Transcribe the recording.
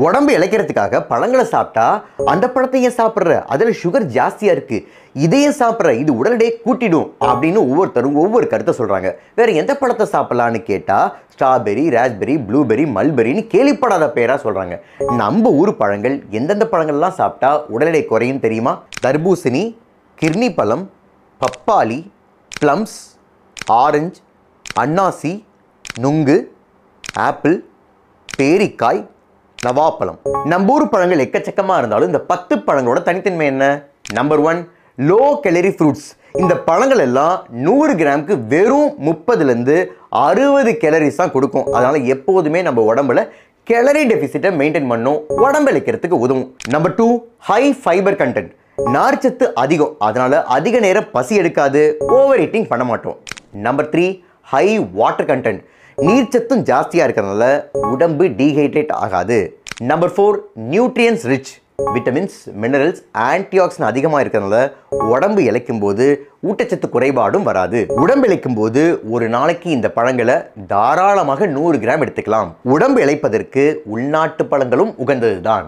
உடம்பு இளைக்கிறதுக்காக பழங்களை சாப்பிட்டா அந்த பழத்தை ஏன் சாப்பிட்ற, அதில் சுகர் ஜாஸ்தியாக இருக்குது, இதையும் சாப்பிட்ற, இது உடல் எடையை கூட்டிடும் அப்படின்னு ஒவ்வொருத்தரும் ஒவ்வொரு கருத்தை சொல்கிறாங்க. வேறு எந்த பழத்தை சாப்பிட்லான்னு கேட்டால் ஸ்ட்ராபெரி, ராஸ்பெரி, ப்ளூபெரி, மல்பெரின்னு கேள்விப்படாத பேராக சொல்கிறாங்க. நம்ம ஊர் பழங்கள் எந்தெந்த பழங்கள்லாம் சாப்பிட்டா உடல் எடை குறையும் தெரியுமா? தர்பூசணி, கிர்னி பழம், பப்பாளி, ப்ளம்ஸ், ஆரஞ்சு, அன்னாசி, நுங்கு, ஆப்பிள், பேரிக்காய், நவாப்பழம். நம்ம ஊர் பழங்கள் எக்கச்சக்கமாக இருந்தாலும் இந்த 10 பழங்களோட தனித்தன்மை என்ன? Number 1, low calorie fruits. இந்த பழங்கள் எல்லாம் 100 கிராமுக்கு வெறும் 30லேருந்து 60 கேலரிஸ் தான் கொடுக்கும். அதனால் எப்போதுமே நம்ம உடம்புல கேலரி டெபிசிட்டை மெயின்டைன் பண்ணும், உடம்பு இளைக்கிறதுக்கு உதவும். Number 2, high fibre content. நார்ச்சத்து அதிகம், அதனால் அதிக நேரம் பசி எடுக்காது, ஓவர் ஈட்டிங் பண்ண மாட்டோம். Number 3, high water content. நீர்ச்சத்தும் ஜாஸ்தியாக இருக்கிறதுனால உடம்பு டீஹைட்ரேட் ஆகாது. Number 4, nutrients rich. Vitamins, minerals, antioxidant அதிகமாக இருக்கிறதுனால உடம்பு இளைக்கும் போது ஊட்டச்சத்து குறைபாடும் வராது. உடம்பு இளைக்கும் போது ஒரு நாளைக்கு இந்த பழங்களை தாராளமாக 100 கிராம் எடுத்துக்கலாம். உடம்பு இளைப்பதற்கு உள்நாட்டு பழங்களும் உகந்தது தான்.